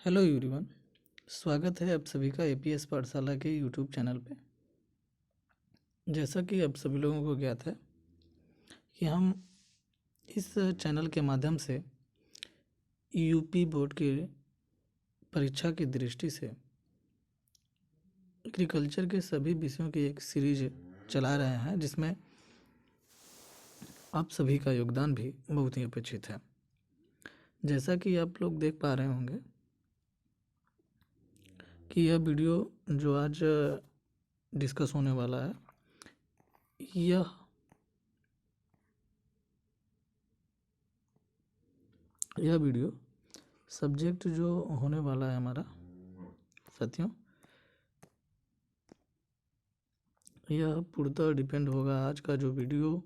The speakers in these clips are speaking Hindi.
Hello everyone. स्वागत है आप सभी का एपीएस पाठशाला के यूट्यूब चैनल पे। जैसा कि आप सभी लोगों को ज्ञात है कि हम इस चैनल के माध्यम से यूपी बोर्ड की परीक्षा की दृष्टि से एग्रीकल्चर के सभी विषयों की एक सीरीज चला रहे हैं, जिसमें आप सभी का योगदान भी बहुत ही अपेक्षित है। जैसा कि आप लोग देख पा रहे होंगे कि यह वीडियो जो आज डिस्कस होने वाला है, यह वीडियो सब्जेक्ट जो होने वाला है हमारा साथियों, यह पूर्णतः डिपेंड होगा। आज का जो वीडियो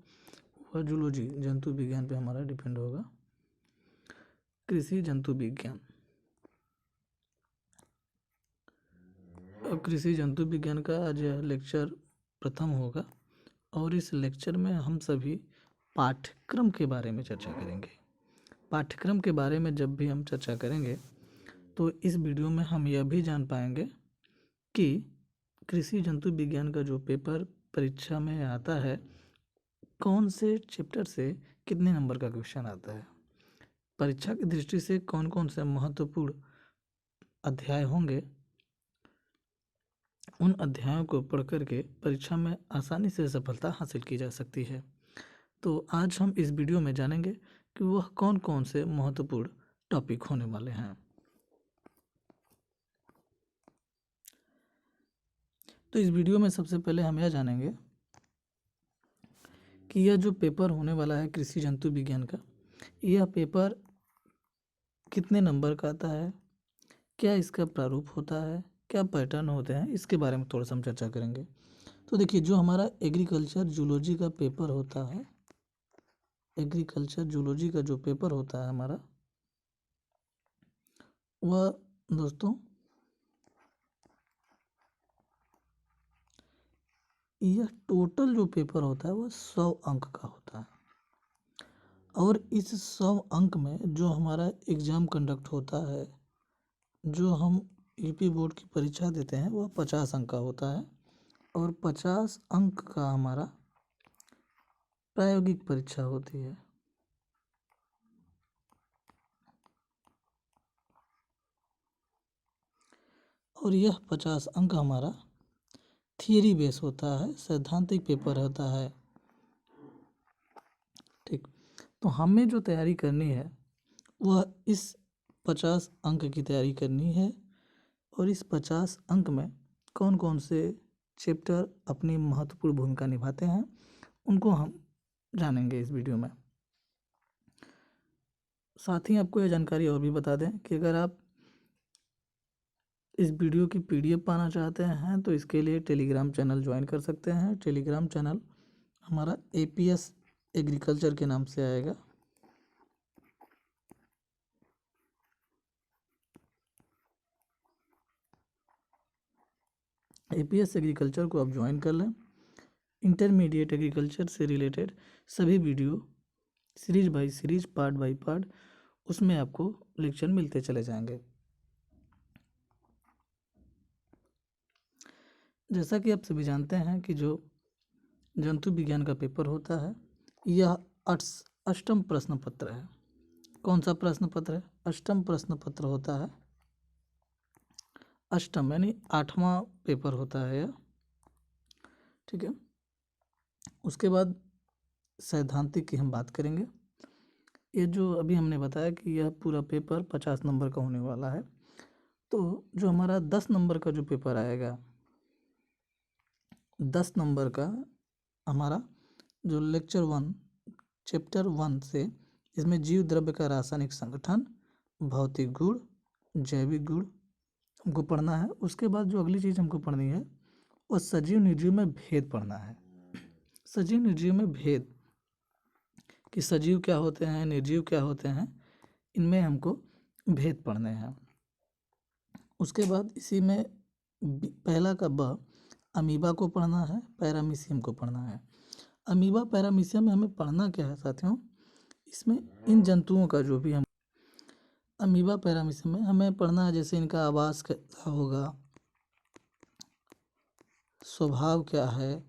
वह जूलॉजी जंतु विज्ञान पे हमारा डिपेंड होगा, कृषि जंतु विज्ञान। अब कृषि जंतु विज्ञान का आज यह लेक्चर प्रथम होगा और इस लेक्चर में हम सभी पाठ्यक्रम के बारे में चर्चा करेंगे। पाठ्यक्रम के बारे में जब भी हम चर्चा करेंगे तो इस वीडियो में हम यह भी जान पाएंगे कि कृषि जंतु विज्ञान का जो पेपर परीक्षा में आता है, कौन से चैप्टर से कितने नंबर का क्वेश्चन आता है, परीक्षा की दृष्टि से कौन कौन से महत्वपूर्ण अध्याय होंगे। उन अध्यायों को पढ़ करके परीक्षा में आसानी से सफलता हासिल की जा सकती है। तो आज हम इस वीडियो में जानेंगे कि वह कौन कौन से महत्वपूर्ण टॉपिक होने वाले हैं। तो इस वीडियो में सबसे पहले हम यह जानेंगे कि यह जो पेपर होने वाला है कृषि जंतु विज्ञान का, यह पेपर कितने नंबर का आता है, क्या इसका प्रारूप होता है, क्या पैटर्न होते हैं, इसके बारे में थोड़ा सा हम चर्चा करेंगे। तो देखिए, जो हमारा एग्रीकल्चर जूलॉजी का पेपर होता है, एग्रीकल्चर जूलॉजी का जो पेपर होता है हमारा, वह दोस्तों यह टोटल जो पेपर होता है वह 100 अंक का होता है। और इस 100 अंक में जो हमारा एग्ज़ाम कंडक्ट होता है, जो हम यूपी बोर्ड की परीक्षा देते हैं, वह 50 अंक का होता है। और 50 अंक का हमारा प्रायोगिक परीक्षा होती है। और यह 50 अंक हमारा थियरी बेस होता है, सैद्धांतिक पेपर होता है। ठीक, तो हमें जो तैयारी करनी है वह इस 50 अंक की तैयारी करनी है। और इस 50 अंक में कौन कौन से चैप्टर अपनी महत्वपूर्ण भूमिका निभाते हैं, उनको हम जानेंगे इस वीडियो में। साथ ही आपको यह जानकारी और भी बता दें कि अगर आप इस वीडियो की पीडीएफ पाना चाहते हैं तो इसके लिए टेलीग्राम चैनल ज्वाइन कर सकते हैं। टेलीग्राम चैनल हमारा एपीएस एग्रीकल्चर के नाम से आएगा। एपीएस एग्रीकल्चर को आप ज्वाइन कर लें। इंटरमीडिएट एग्रीकल्चर से रिलेटेड सभी video series by series, part by part, उसमें आपको लेक्चर मिलते चले जाएंगे। जैसा कि आप सभी जानते हैं कि जो जंतु विज्ञान का पेपर होता है, यह अष्टम प्रश्न पत्र है। कौन सा प्रश्न पत्र है? अष्टम प्रश्न पत्र होता है। अष्टम यानी 8वां पेपर होता है यह। ठीक है, उसके बाद सैद्धांतिक की हम बात करेंगे। ये जो अभी हमने बताया कि यह पूरा पेपर 50 नंबर का होने वाला है। तो जो हमारा 10 नंबर का जो पेपर आएगा, 10 नंबर का हमारा जो लेक्चर 1 चैप्टर 1 से, इसमें जीव द्रव्य का रासायनिक संगठन, भौतिक गुण, जैविक गुण हमको पढ़ना है। उसके बाद जो अगली चीज़ हमको पढ़नी है वो सजीव निर्जीव में भेद पढ़ना है। सजीव निर्जीव में भेद कि सजीव क्या होते हैं, निर्जीव क्या होते हैं, इनमें हमको भेद पढ़ने हैं। उसके बाद इसी में पहला का ब, अमीबा को पढ़ना है, पैरामीशियम को पढ़ना है। अमीबा पैरामीशियम में हमें पढ़ना क्या है साथियों, इसमें इन जंतुओं का जो भी हम अमीबा पैरामीशियम में हमें पढ़ना है जैसे इनका आवास कैसा होगा, स्वभाव क्या है,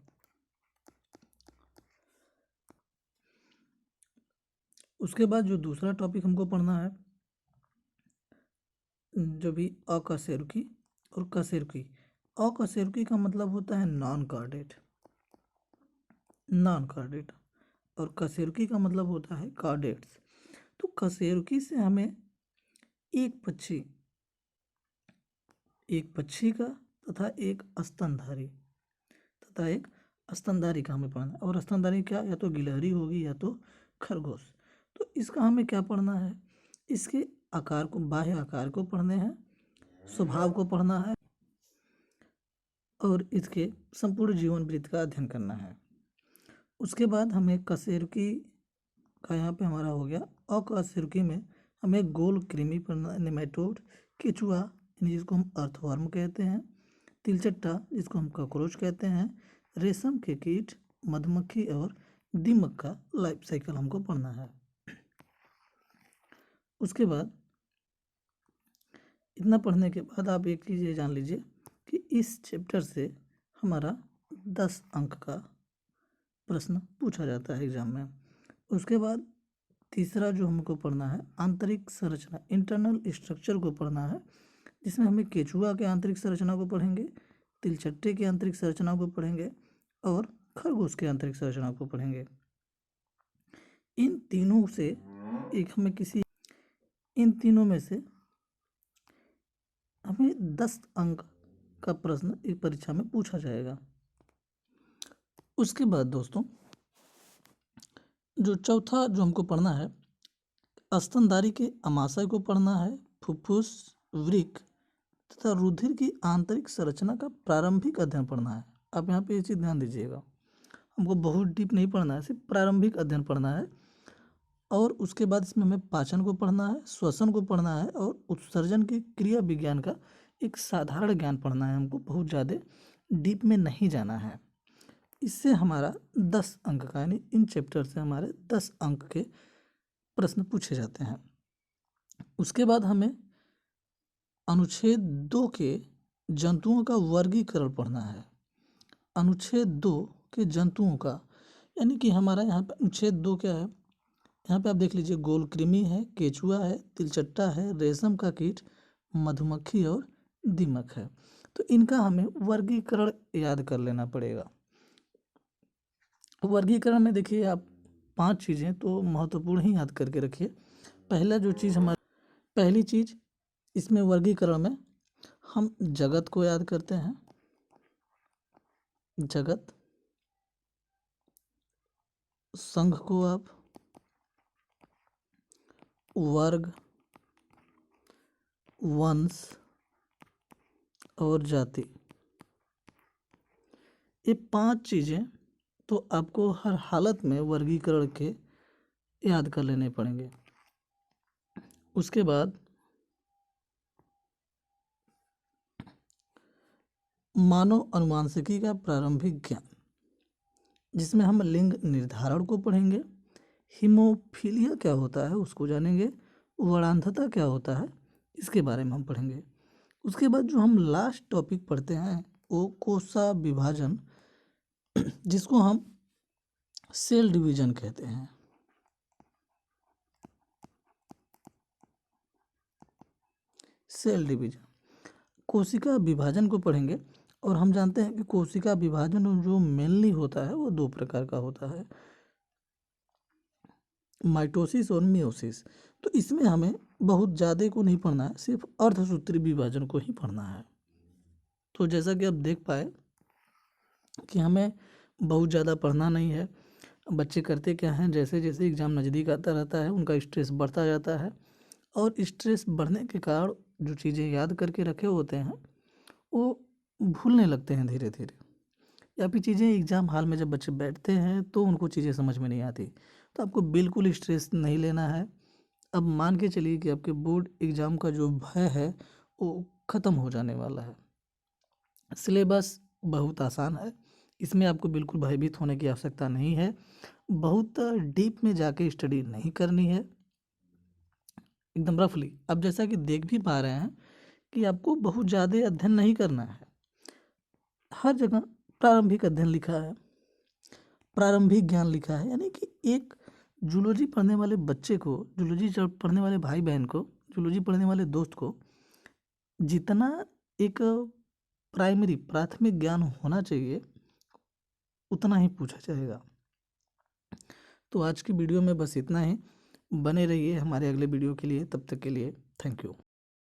उसके बाद जो दूसरा टॉपिक हमको पढ़ना है जो भी अकशेरुकी और कशेरुकी। अकशेरुकी का मतलब होता है नॉन कार्डेट, और कशेरुकी का मतलब होता है कार्डेट्स। तो कशेरुकी से हमें एक पक्षी का तथा एक स्तनधारी का हमें पढ़ना है। और स्तनधारी क्या, या तो गिलहरी होगी या तो खरगोश। तो इसका हमें क्या पढ़ना है, इसके आकार को, बाह्य आकार को पढ़ने हैं, स्वभाव को पढ़ना है और इसके संपूर्ण जीवन वृत्त का अध्ययन करना है। उसके बाद हमें कशेरुकी का यहाँ पे हमारा हो गया। अकशेरुकी में हमें गोल कृमि पढ़ना, नेमेटोड, केचुआ यानी जिसको हम अर्थवर्म कहते हैं, तिलचट्टा जिसको हम कॉकरोच कहते हैं, रेशम के कीट, मधुमक्खी और दीमक का लाइफ साइकिल हमको पढ़ना है। उसके बाद इतना पढ़ने के बाद आप एक चीज़ ये जान लीजिए कि इस चैप्टर से हमारा 10 अंक का प्रश्न पूछा जाता है एग्जाम में। उसके बाद तीसरा जो हमको पढ़ना है आंतरिक संरचना, इंटरनल स्ट्रक्चर को पढ़ना है, जिसमें हमें केचुआ के आंतरिक संरचना को पढ़ेंगे, तिलचट्टे की आंतरिक संरचना को पढ़ेंगे और खरगोश की आंतरिक संरचना को पढ़ेंगे। इन तीनों में से हमें 10 अंक का प्रश्न इस परीक्षा में पूछा जाएगा। उसके बाद दोस्तों जो चौथा जो हमको पढ़ना है, स्तनधारी के आमाशय को पढ़ना है, फुफ्फुस, वृक्क तथा रुधिर की आंतरिक संरचना का प्रारंभिक अध्ययन पढ़ना है। आप यहाँ पे ये चीज़ ध्यान दीजिएगा, हमको बहुत डीप नहीं पढ़ना है, सिर्फ प्रारंभिक अध्ययन पढ़ना है। और उसके बाद इसमें हमें पाचन को पढ़ना है, श्वसन को पढ़ना है और उत्सर्जन की क्रिया विज्ञान का एक साधारण ज्ञान पढ़ना है। हमको बहुत ज़्यादा डीप में नहीं जाना है। इससे हमारा 10 अंक का, यानी इन चैप्टर से हमारे 10 अंक के प्रश्न पूछे जाते हैं। उसके बाद हमें अनुच्छेद 2 के जंतुओं का वर्गीकरण पढ़ना है। अनुच्छेद 2 के जंतुओं का, यानी कि हमारा यहाँ पे अनुच्छेद 2 क्या है, यहाँ पे आप देख लीजिए, गोल कृमि है, केचुआ है, तिलचट्टा है, रेशम का कीट, मधुमक्खी और दीमक है। तो इनका हमें वर्गीकरण याद कर लेना पड़ेगा। वर्गीकरण में देखिए आप 5 चीज़ें तो महत्वपूर्ण ही याद करके रखिए। पहली चीज़ इसमें वर्गीकरण में हम जगत को याद करते हैं, जगत, संघ को आप, वर्ग, वंश और जाति, ये 5 चीज़ें तो आपको हर हालत में वर्गीकरण के याद कर लेने पड़ेंगे। उसके बाद मानव अनुवांशिकी का प्रारंभिक ज्ञान, जिसमें हम लिंग निर्धारण को पढ़ेंगे, हीमोफीलिया क्या होता है उसको जानेंगे, वर्णांधता क्या होता है इसके बारे में हम पढ़ेंगे। उसके बाद जो हम लास्ट टॉपिक पढ़ते हैं वो कोशिका विभाजन, जिसको हम सेल डिवीजन कहते हैं। सेल डिवीजन, कोशिका विभाजन को पढ़ेंगे। और हम जानते हैं कि कोशिका विभाजन जो मेनली होता है वो 2 प्रकार का होता है, माइटोसिस और मियोसिस। तो इसमें हमें बहुत ज़्यादा को नहीं पढ़ना है, सिर्फ अर्धसूत्री विभाजन को ही पढ़ना है। तो जैसा कि आप देख पाए कि हमें बहुत ज़्यादा पढ़ना नहीं है। बच्चे करते क्या हैं, जैसे जैसे एग्ज़ाम नज़दीक आता रहता है उनका स्ट्रेस बढ़ता जाता है, और स्ट्रेस बढ़ने के कारण जो चीज़ें याद करके रखे होते हैं वो भूलने लगते हैं धीरे धीरे, या फिर चीज़ें एग्ज़ाम हॉल में जब बच्चे बैठते हैं तो उनको चीज़ें समझ में नहीं आती। तो आपको बिल्कुल स्ट्रेस नहीं लेना है। अब मान के चलिए कि आपके बोर्ड एग्ज़ाम का जो भय है वो ख़त्म हो जाने वाला है। सिलेबस बहुत आसान है, इसमें आपको बिल्कुल भयभीत होने की आवश्यकता नहीं है। बहुत डीप में जाके स्टडी नहीं करनी है, एकदम रफली। अब जैसा कि देख भी पा रहे हैं कि आपको बहुत ज़्यादा अध्ययन नहीं करना है, हर जगह प्रारंभिक अध्ययन लिखा है, प्रारंभिक ज्ञान लिखा है, यानी कि एक जूलॉजी पढ़ने वाले बच्चे को, जूलॉजी पढ़ने वाले भाई बहन को, जूलॉजी पढ़ने वाले दोस्त को जितना एक प्राथमिक ज्ञान होना चाहिए उतना ही पूछा जाएगा। तो आज की वीडियो में बस इतना ही। बने रहिए हमारे अगले वीडियो के लिए, तब तक के लिए थैंक यू।